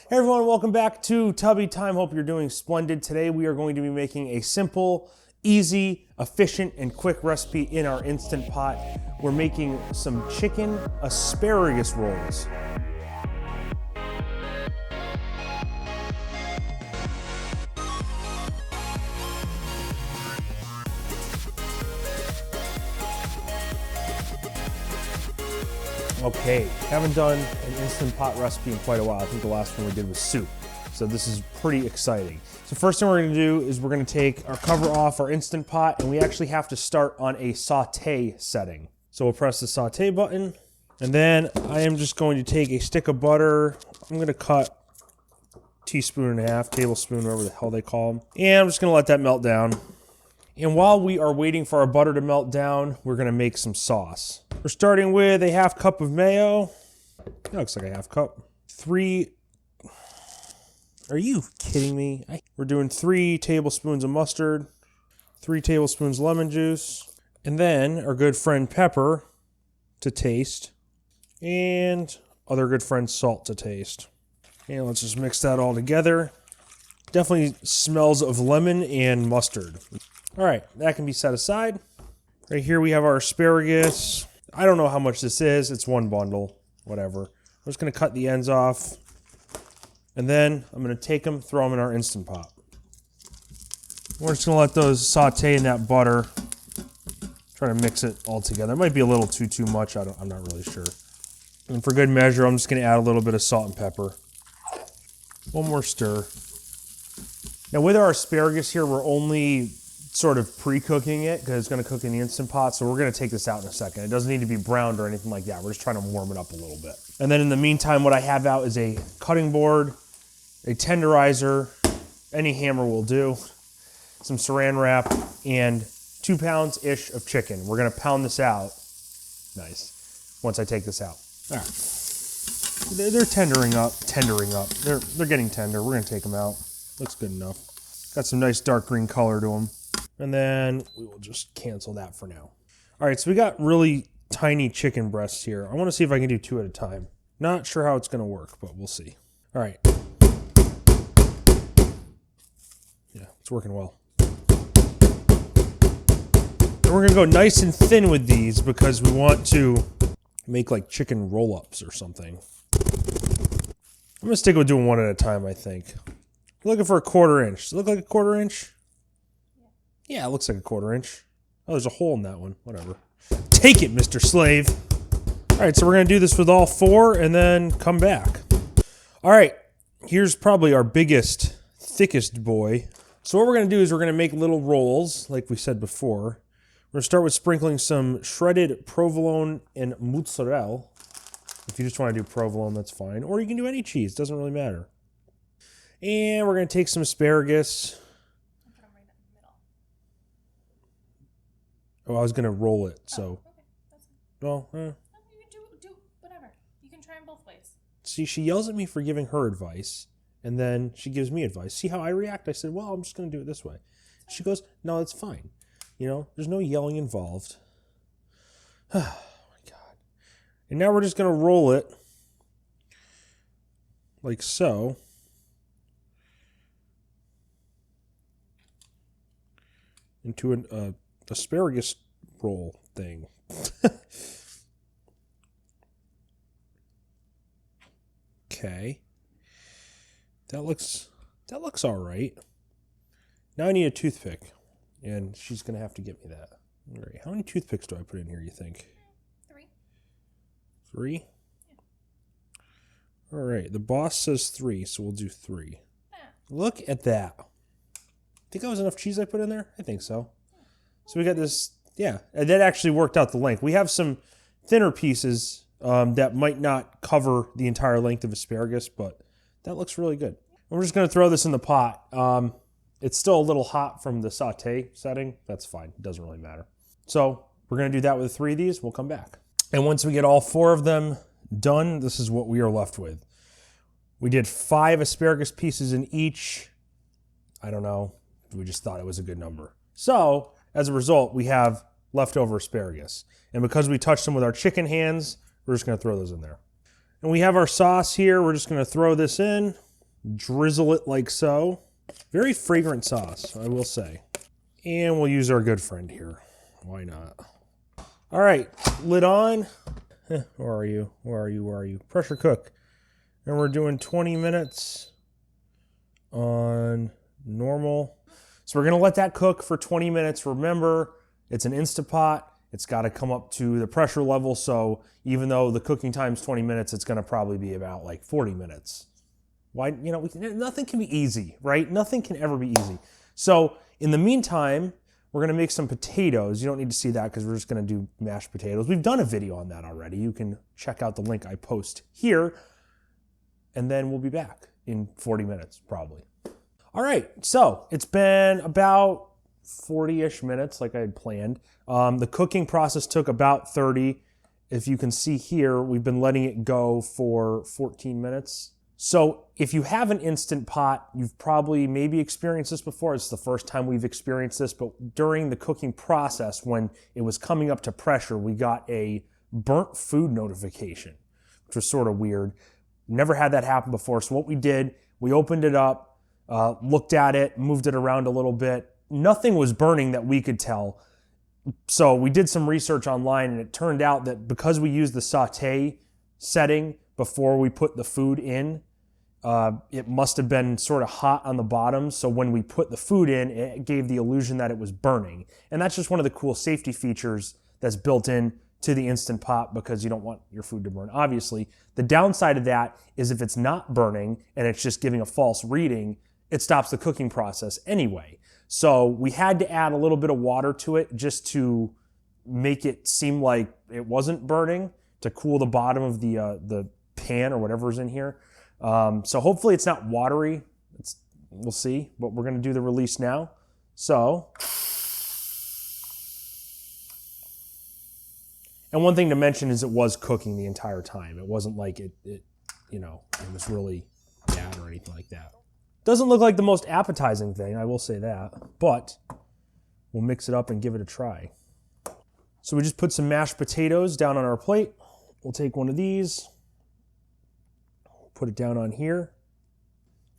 Hey everyone, welcome back to Tubby Time. Hope you're doing splendid. Today we are going to be making a simple, easy, efficient, and quick recipe in our Instant Pot. We're making some chicken asparagus rolls. Okay, haven't done an Instant Pot recipe in quite a while. I think the last one we did was soup. So this is pretty exciting. So first thing we're gonna do is we're gonna take our cover off our Instant Pot, and we actually have to start on a saute setting. So we'll press the saute button, and then I am just going to take a stick of butter. I'm gonna cut a teaspoon and a half, tablespoon, whatever the hell they call them. And I'm just gonna let that melt down. And while we are waiting for our butter to melt down, we're gonna make some sauce. We're starting with a half cup of mayo. That looks like a half cup. Are you kidding me? We're doing 3 tablespoons of mustard, 3 tablespoons lemon juice, and then our good friend pepper to taste, and other good friend salt to taste. And let's just mix that all together. Definitely smells of lemon and mustard. All right, that can be set aside. Right here we have our asparagus. I don't know how much this is. It's one bundle, whatever. I'm just gonna cut the ends off. And then I'm gonna take them, throw them in our Instant Pot. We're just gonna let those saute in that butter. Try to mix it all together. It might be a little too much. I'm not really sure. And for good measure, I'm just gonna add a little bit of salt and pepper. One more stir. Now with our asparagus here, we're only sort of pre-cooking it because it's going to cook in the Instant Pot, so we're going to take this out in a second. It doesn't need to be browned or anything like that. We're just trying to warm it up a little bit. And then in the meantime, what I have out is a cutting board, a tenderizer, any hammer will do, some saran wrap, and 2 pounds-ish of chicken. We're going to pound this out. Nice. Once I take this out. All right. They're tendering up. They're getting tender. We're going to take them out. Looks good enough. Got some nice dark green color to them. And then we will just cancel that for now. All right, so we got really tiny chicken breasts here. I want to see if I can do 2 at a time. Not sure how it's going to work, but we'll see. All right. Yeah, it's working well. And we're going to go nice and thin with these because we want to make like chicken roll-ups or something. I'm going to stick with doing 1 at a time, I think. Looking for a 1/4 inch. Does it look like a 1/4 inch? Yeah, it looks like a 1/4 inch. Oh, there's a hole in that one. Whatever. Take it, Mr. Slave. All right, so we're going to do this with all 4 and then come back. All right, here's probably our biggest, thickest boy. So what we're going to do is we're going to make little rolls, like we said before. We're going to start with sprinkling some shredded provolone and mozzarella. If you just want to do provolone, that's fine. Or you can do any cheese. Doesn't really matter. And we're going to take some asparagus. Oh, I was going to roll it, so. Oh, okay. That's well, no, you can do whatever. You can try them both ways. See, she yells at me for giving her advice, and then she gives me advice. See how I react? I said, well, I'm just going to do it this way. She goes, no, it's fine. You know, there's no yelling involved. Oh, my God. And now we're just going to roll it like so. Into an asparagus roll thing. Okay. That looks all right. Now I need a toothpick, and she's going to have to get me that. All right. How many toothpicks do I put in here, you think? 3. 3? Yeah. All right. The boss says 3, so we'll do 3. Yeah. Look at that. Think that was enough cheese I put in there? I think so. So we got this, yeah, and that actually worked out the length. We have some thinner pieces that might not cover the entire length of asparagus, but that looks really good. And we're just going to throw this in the pot. It's still a little hot from the saute setting. That's fine. It doesn't really matter. So we're going to do that with 3 of these. We'll come back. And once we get all 4 of them done, this is what we are left with. We did 5 asparagus pieces in each. I don't know. We just thought it was a good number. So, as a result, we have leftover asparagus. And because we touched them with our chicken hands, we're just going to throw those in there. And we have our sauce here. We're just going to throw this in. Drizzle it like so. Very fragrant sauce, I will say. And we'll use our good friend here. Why not? All right, lid on. Where are you? Where are you? Where are you? Pressure cook. And we're doing 20 minutes on normal. So we're gonna let that cook for 20 minutes. Remember, it's an Instapot. It's gotta come up to the pressure level. So even though the cooking time's 20 minutes, it's gonna probably be about like 40 minutes. Why, you know, nothing can be easy, right? Nothing can ever be easy. So in the meantime, we're gonna make some potatoes. You don't need to see that because we're just gonna do mashed potatoes. We've done a video on that already. You can check out the link I post here. And then we'll be back in 40 minutes, probably. All right, so it's been about 40-ish minutes like I had planned. The cooking process took about 30. If you can see here, we've been letting it go for 14 minutes. So if you have an Instant Pot, you've probably maybe experienced this before. It's the first time we've experienced this, but during the cooking process, when it was coming up to pressure, we got a burnt food notification, which was sort of weird. Never had that happen before. So what we did, we opened it up, looked at it, moved it around a little bit. Nothing was burning that we could tell. So we did some research online, and it turned out that because we used the saute setting before we put the food in, it must have been sort of hot on the bottom. So when we put the food in, it gave the illusion that it was burning. And that's just one of the cool safety features that's built in to the Instant Pot, because you don't want your food to burn, obviously. The downside of that is if it's not burning and it's just giving a false reading, it stops the cooking process anyway. So we had to add a little bit of water to it just to make it seem like it wasn't burning, to cool the bottom of the pan or whatever's in here. So hopefully it's not watery. We'll see, but we're gonna do the release now. So, and one thing to mention is it was cooking the entire time. It wasn't like it was really bad or anything like that. Doesn't look like the most appetizing thing, I will say that, but we'll mix it up and give it a try. So we just put some mashed potatoes down on our plate. We'll take one of these, put it down on here.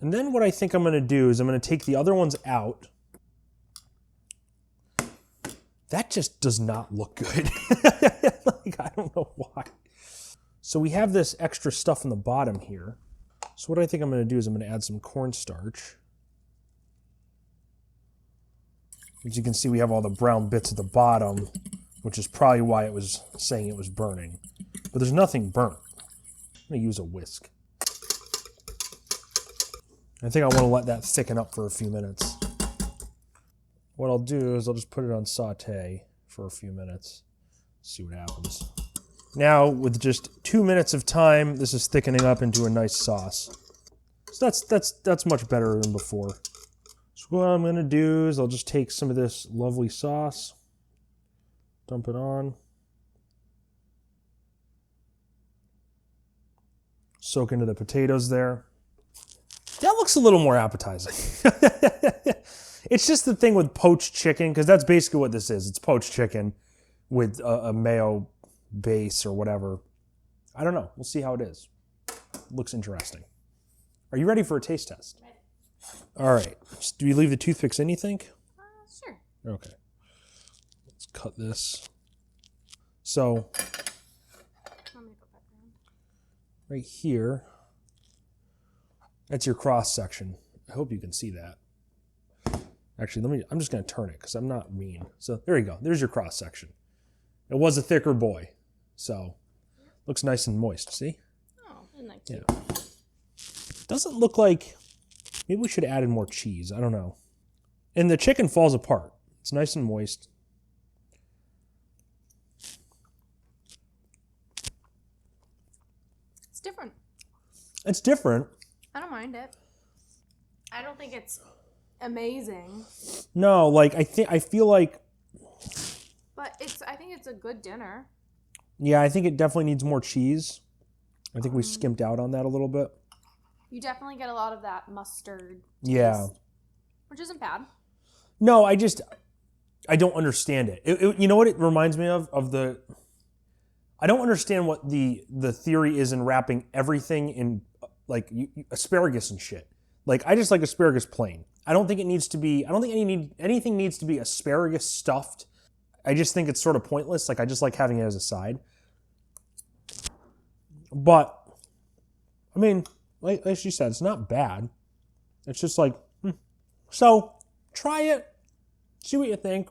And then what I think I'm gonna do is I'm gonna take the other ones out. That just does not look good. Like, I don't know why. So we have this extra stuff in the bottom here. So what I think I'm gonna do is I'm gonna add some cornstarch. As you can see, we have all the brown bits at the bottom, which is probably why it was saying it was burning. But there's nothing burnt. I'm gonna use a whisk. I think I wanna let that thicken up for a few minutes. What I'll do is I'll just put it on saute for a few minutes. See what happens. Now, with just 2 minutes of time, this is thickening up into a nice sauce. So that's much better than before. So what I'm gonna do is I'll just take some of this lovely sauce, dump it on, soak into the potatoes there. That looks a little more appetizing. It's just the thing with poached chicken, because that's basically what this is. It's poached chicken with a mayo base or whatever. I don't know. We'll see how it is. Looks interesting. Are you ready for a taste test? Ready. All right. Do you leave the toothpicks in, you think? Sure. Okay. Let's cut this. So, right here, that's your cross section. I hope you can see that. Actually, I'm just gonna turn it because I'm not mean. So there you go, there's your cross section. It was a thicker boy, so looks nice and moist, see? Oh, isn't that cute? Yeah. Doesn't look like, maybe we should have added more cheese, I don't know. And the chicken falls apart. It's nice and moist. It's different. It's different. I don't mind it. I don't think it's amazing. No, like I feel like, but I think it's a good dinner. yeah, I think it definitely needs more cheese. I think we skimped out on that a little bit. You definitely get a lot of that mustard Yeah. taste, which isn't bad. No, I don't understand it. You know what it reminds me of I don't understand what the theory is in wrapping everything in like asparagus and shit. Like I just like asparagus plain. I don't think it needs to be. I don't think anything needs to be asparagus stuffed. I just think it's sort of pointless. Like I just like having it as a side. But I mean, like she said, it's not bad. It's just like, So try it. See what you think.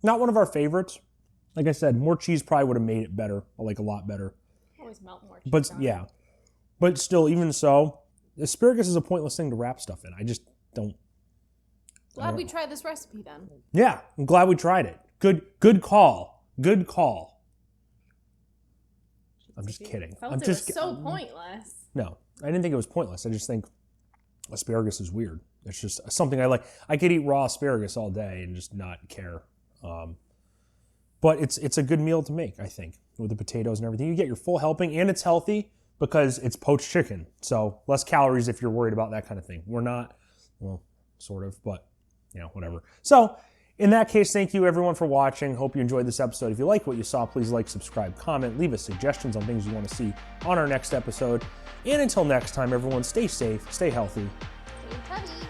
Not one of our favorites. Like I said, more cheese probably would have made it better, like a lot better. Always melt more cheese. But yeah, but still, even so, asparagus is a pointless thing to wrap stuff in. I just don't. Glad we tried this recipe then. Yeah, I'm glad we tried it. Good call. Good call. I'm just kidding. Felt I'm it just was so pointless. No, I didn't think it was pointless. I just think asparagus is weird. It's just something I like. I could eat raw asparagus all day and just not care. But it's a good meal to make, I think, with the potatoes and everything. You get your full helping, and it's healthy because it's poached chicken. So less calories if you're worried about that kind of thing. We're not, well, sort of, but, whatever. So in that case, thank you everyone for watching. Hope you enjoyed this episode. If you like what you saw, please like, subscribe, comment, leave us suggestions on things you want to see on our next episode. And until next time, everyone, stay safe, stay healthy. Stay tubby.